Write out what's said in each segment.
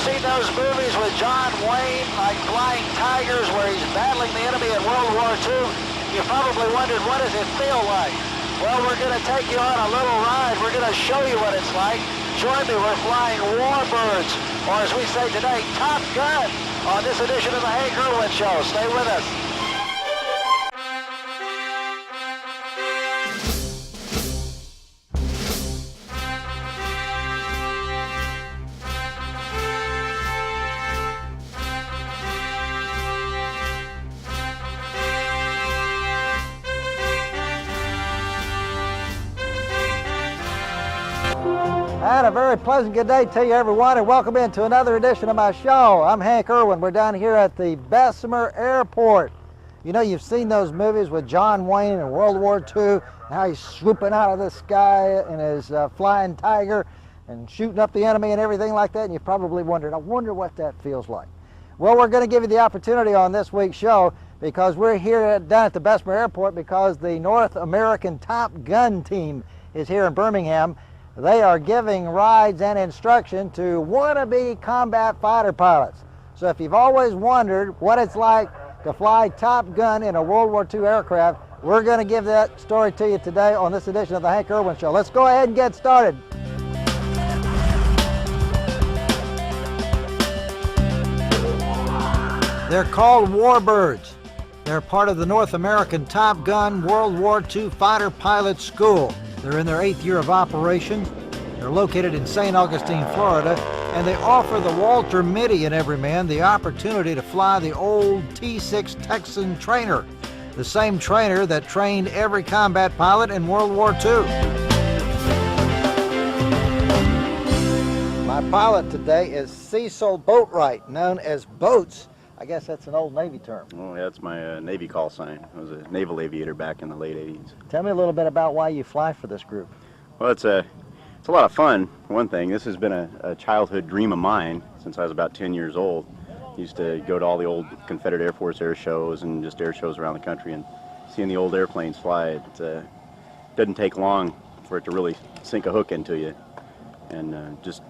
seen those movies with John Wayne, like Flying Tigers, where he's battling the enemy in World War II, you probably wondered, what does it feel like? Well, we're going to take you on a little ride. We're going to show you what it's like. Join me, we're flying Warbirds, or as we say today, Top Gun, on this edition of the Hank Irwin Show. Stay with us. And a very pleasant good day to you, everyone, and welcome into another edition of my show. I'm Hank Irwin. We're down here at the Bessemer Airport. You know, you've seen those movies with John Wayne in World War II, and how he's swooping out of the sky in his Flying Tiger and shooting up the enemy and everything like that, and you probably wondered, I wonder what that feels like. Well, we're going to give you the opportunity on this week's show because we're here down at the Bessemer Airport because the North American Top Gun team is here in Birmingham. They are giving rides and instruction to wannabe combat fighter pilots. So if you've always wondered what it's like to fly Top Gun in a World War II aircraft, we're going to give that story to you today on this edition of the Hank Irwin Show. Let's go ahead and get started. They're called Warbirds. They're part of the North American Top Gun World War II Fighter Pilot School. They're in their 8th year of operation. They're located in St. Augustine, Florida, and they offer the Walter Mitty and everyman the opportunity to fly the old T-6 Texan trainer, the same trainer that trained every combat pilot in World War II. My pilot today is Cecil Boatwright, known as Boats. I guess that's an old Navy term. Oh, yeah, that's my Navy call sign. I was a naval aviator back in the late 80s. Tell me a little bit about why you fly for this group. Well, it's a lot of fun, for one thing. This has been a childhood dream of mine since I was about 10 years old. I used to go to all the old Confederate Air Force air shows and just air shows around the country, and seeing the old airplanes fly, it doesn't take long for it to really sink a hook into you. And it's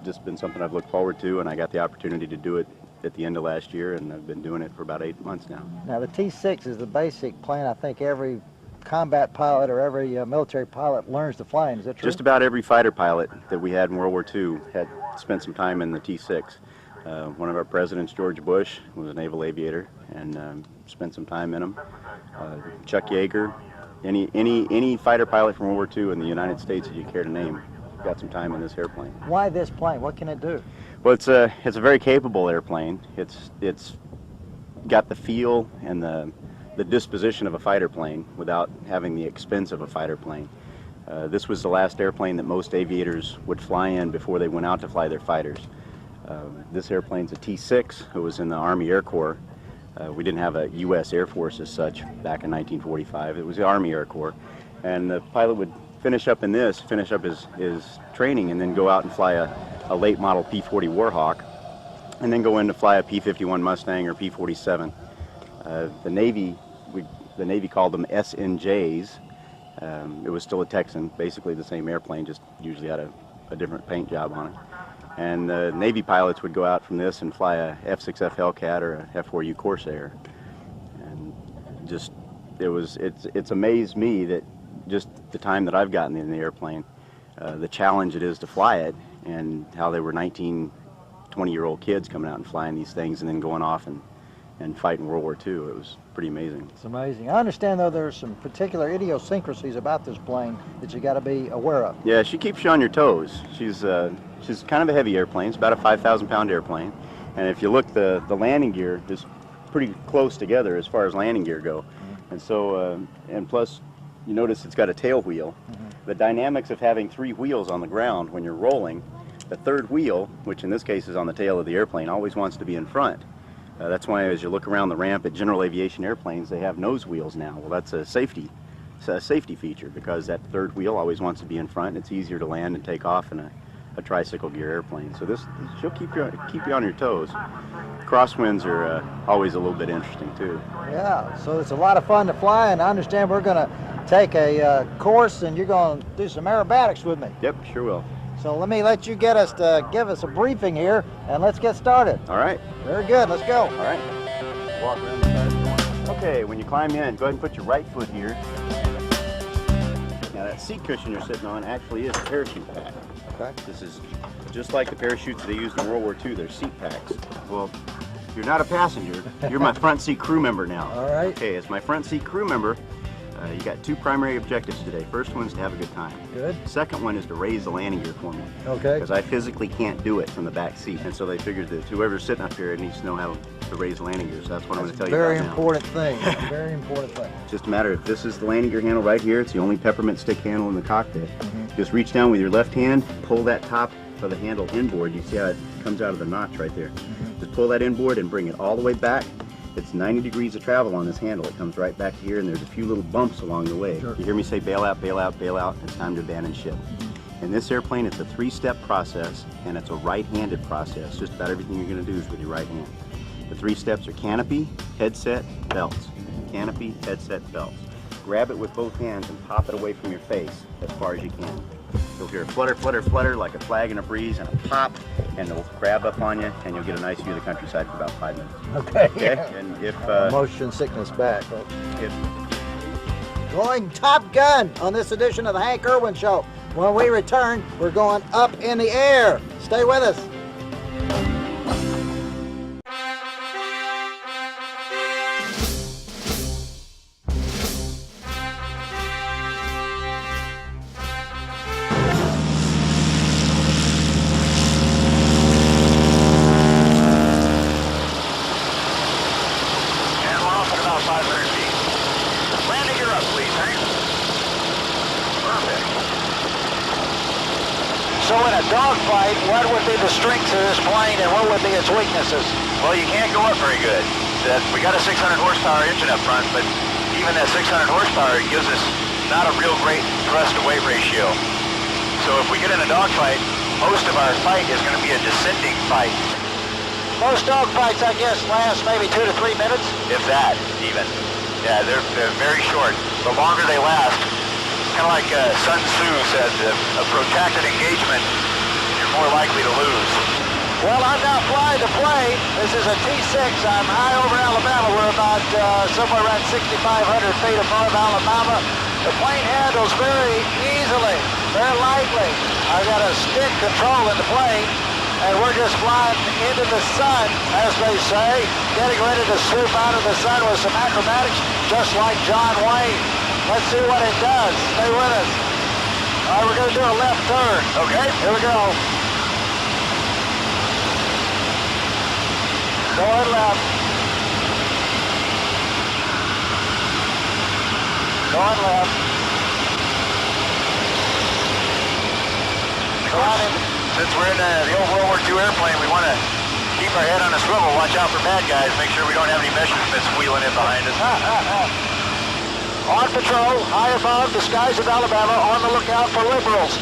just been something I've looked forward to, and I got the opportunity to do it at the end of last year, and I've been doing it for about 8 months now. Now the T-6 is the basic plane I think every combat pilot or every military pilot learns to fly in. Is that true? Just about every fighter pilot that we had in World War II had spent some time in the T-6. One of our presidents, George Bush, was a naval aviator and spent some time in them. Chuck Yeager, any fighter pilot from World War II in the United States that you care to name got some time in this airplane. Why this plane? What can it do? Well, it's a very capable airplane. It's got the feel and the disposition of a fighter plane without having the expense of a fighter plane. This was the last airplane that most aviators would fly in before they went out to fly their fighters. This airplane's a T-6. It was in the Army Air Corps. We didn't have a U.S. Air Force as such back in 1945. It was the Army Air Corps. And the pilot would finish up his training and then go out and fly a late model P-40 Warhawk, and then go in to fly a P-51 Mustang or P-47. The Navy called them SNJs. It was still a Texan, basically the same airplane, just usually had a different paint job on it. And the Navy pilots would go out from this and fly a F-6F Hellcat or a F-4U Corsair. And just, it's amazed me that just the time that I've gotten in the airplane, the challenge it is to fly it, and how they were 19, 20-year-old kids coming out and flying these things and then going off and fighting World War II. It was pretty amazing. It's amazing. I understand, though, there's some particular idiosyncrasies about this plane that you got to be aware of. Yeah, she keeps you on your toes. She's kind of a heavy airplane. It's about a 5,000-pound airplane. And if you look, the landing gear is pretty close together as far as landing gear go. Mm-hmm. And so, and plus, you notice it's got a tail wheel. Mm-hmm. The dynamics of having 3 wheels on the ground when you're rolling, the third wheel, which in this case is on the tail of the airplane, always wants to be in front. That's why as you look around the ramp at general aviation airplanes, they have nose wheels now. Well, that's a safety feature, because that third wheel always wants to be in front, and it's easier to land and take off in a tricycle gear airplane. So she'll keep you on your toes. Crosswinds are always a little bit interesting too. Yeah, so it's a lot of fun to fly, and I understand we're going to take a course, and you're going to do some aerobatics with me. Yep, sure will. So let me let you give us a briefing here, and let's get started. All right. Very good. Let's go. All right. Walk around the side. Okay, when you climb in, go ahead and put your right foot here. Now that seat cushion you're sitting on actually is a parachute pack. Okay. This is just like the parachutes they used in World War II. They're seat packs. Well, you're not a passenger. You're my front seat crew member now. All right. Okay, as my front seat crew member, you got two primary objectives today. First one is to have a good time. Good. Second one is to raise the landing gear for me. Okay. Because I physically can't do it from the back seat. And so they figured that whoever's sitting up here needs to know how to raise the landing gear. So that's what I'm going to tell you about Very now. important thing. A very important thing. It's just a matter of, this is the landing gear handle right here. It's the only peppermint stick handle in the cockpit. Just reach down with your left hand, pull that top of the handle inboard. You see how it comes out of the notch right there. Just pull that inboard and bring it all the way back. It's 90 degrees of travel on this handle. It comes right back here, and there's a few little bumps along the way. Sure. You hear me say bail out, bail out, bail out. It's time to abandon ship. In this airplane, it's a 3-step process, and it's a right-handed process. Just about everything you're going to do is with your right hand. The 3 steps are canopy, headset, belts. Canopy, headset, belts. Grab it with both hands and pop it away from your face as far as you can. You'll hear a flutter, flutter, flutter like a flag in a breeze, and a pop, and it'll grab up on you, and you'll get a nice view of the countryside for about 5 minutes. Okay. Okay? And if, Motion sickness back. if Going Top Gun on this edition of the Hank Irwin Show. When we return, we're going up in the air. Stay with us. And we're off at about 500 feet. Landing gear up, please, Hank. Perfect. So in a dogfight, what would be the strengths of this plane and what would be its weaknesses? Well, you can't go up very good. We got a 600 horsepower engine up front, but even that 600 horsepower gives us not a real great thrust to weight ratio. So if we get in a dogfight, most of our fight is going to be a descending fight. Most dogfights, I guess, last maybe 2 to 3 minutes? If that, even. Yeah, they're very short. The longer they last, kind of like Sun Tzu said, a protracted engagement, you're more likely to lose. Well, I'm now flying the plane. This is a T6. I'm high over Alabama. We're about somewhere around 6,500 feet above Alabama. The plane handles very easily, very lightly. I've got a stick control in the plane, and we're just flying into the sun, as they say, getting ready to swoop out of the sun with some acrobatics, just like John Wayne. Let's see what it does. Stay with us. All right, we're going to do a left turn. Okay. Here we go. Going left. Going left. Climbing. Since we're in the old World War II airplane, we want to keep our head on a swivel, watch out for bad guys, make sure we don't have any Messerschmitts wheeling in behind us. On patrol, high above the skies of Alabama, on the lookout for liberals.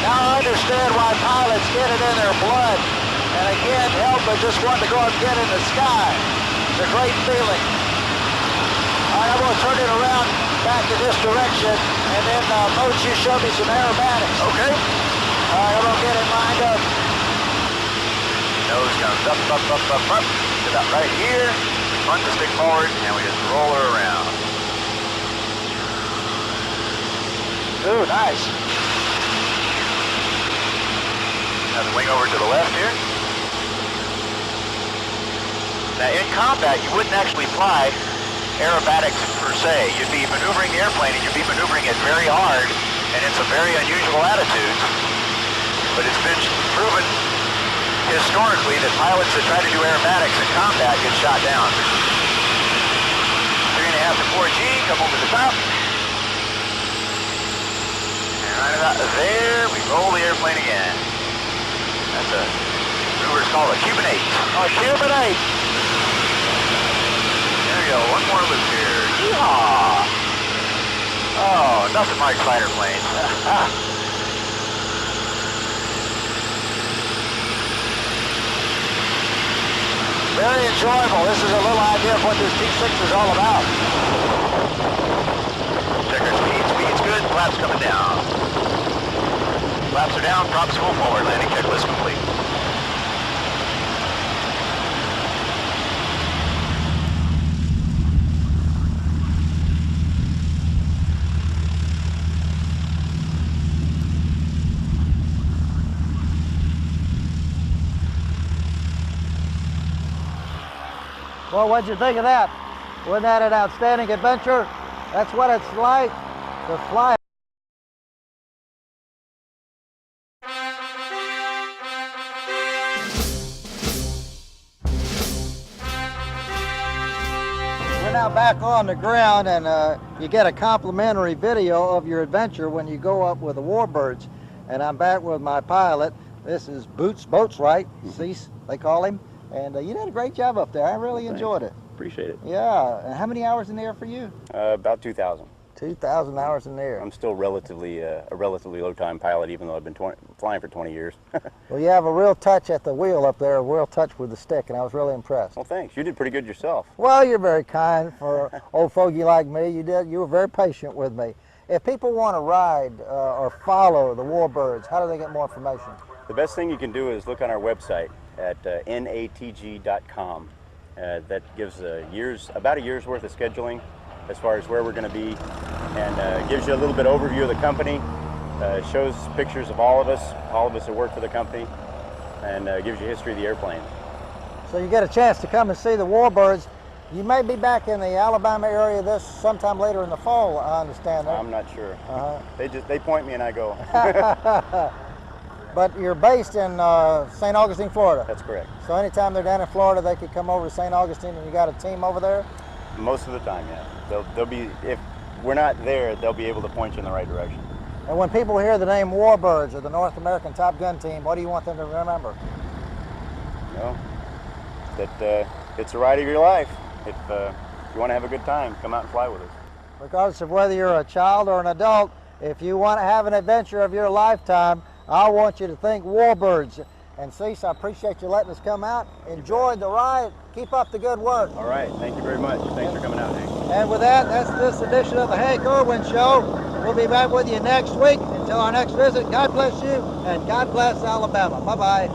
Now I understand why pilots get it in their blood, and they can't help but just want to go and get in the sky. It's a great feeling. All right, I'm going to turn it around back in this direction, and then Moach, you show me some aerobatics. Okay. All right, I'm going to get it lined up. Nose comes up, up, up, up, up. To about right here. Punt the stick forward, and we just roll her around. Ooh, nice. Now the wing over to the left here. Now in combat, you wouldn't actually fly aerobatics per se. You'd be maneuvering the airplane, and you'd be maneuvering it very hard and in some very unusual attitudes. But it's been proven historically that pilots that try to do aerobatics in combat get shot down. 3.5 to 4G, come over the top. And right about there, we roll the airplane again. That's a maneuver's called a Cuban 8. Oh, Cuban 8. There we go, one more loop here. Yeehaw! Oh, nothing like fighter planes. Very enjoyable. This is a little idea of what this T6 is all about. Check our speed. Speed's good. Flaps coming down. Flaps are down, props full forward, landing checklist complete. Well, what'd you think of that? Wasn't that an outstanding adventure? That's what it's like to fly. We're now back on the ground, and you get a complimentary video of your adventure when you go up with the Warbirds. And I'm back with my pilot. This is Boatswright, Cease, they call him. And you did a great job up there. I really enjoyed it. Appreciate it. Yeah. And how many hours in the air for you? About 2,000. 2,000 hours in the air. I'm still relatively a relatively low-time pilot, even though I've been flying for 20 years. Well, you have a real touch at the wheel up there, a real touch with the stick, and I was really impressed. Well, thanks. You did pretty good yourself. Well, you're very kind for an old fogey like me. You were very patient with me. If people want to ride or follow the Warbirds, how do they get more information? The best thing you can do is look on our website at natg.com. That gives about a year's worth of scheduling as far as where we're going to be, and gives you a little bit overview of the company, shows pictures of all of us that work for the company, and gives you history of the airplane. So you get a chance to come and see the Warbirds. You may be back in the Alabama area this sometime later in the fall, I understand that. I'm not sure. They point me and I go. But you're based in St. Augustine, Florida. That's correct. So anytime they're down in Florida, they could come over to St. Augustine, and you got a team over there? Most of the time, yeah. They'll be, if we're not there, they'll be able to point you in the right direction. And when people hear the name Warbirds or the North American Top Gun team, what do you want them to remember? You know, that it's the ride of your life. If you want to have a good time, come out and fly with us. Regardless of whether you're a child or an adult, if you want to have an adventure of your lifetime, I want you to think Warbirds. And Cease, I appreciate you letting us come out. Enjoyed the ride. Keep up the good work. All right. Thank you very much. Thanks for coming out, Hank. And with that, that's this edition of the Hank Irwin Show. We'll be back with you next week. Until our next visit, God bless you, and God bless Alabama. Bye-bye.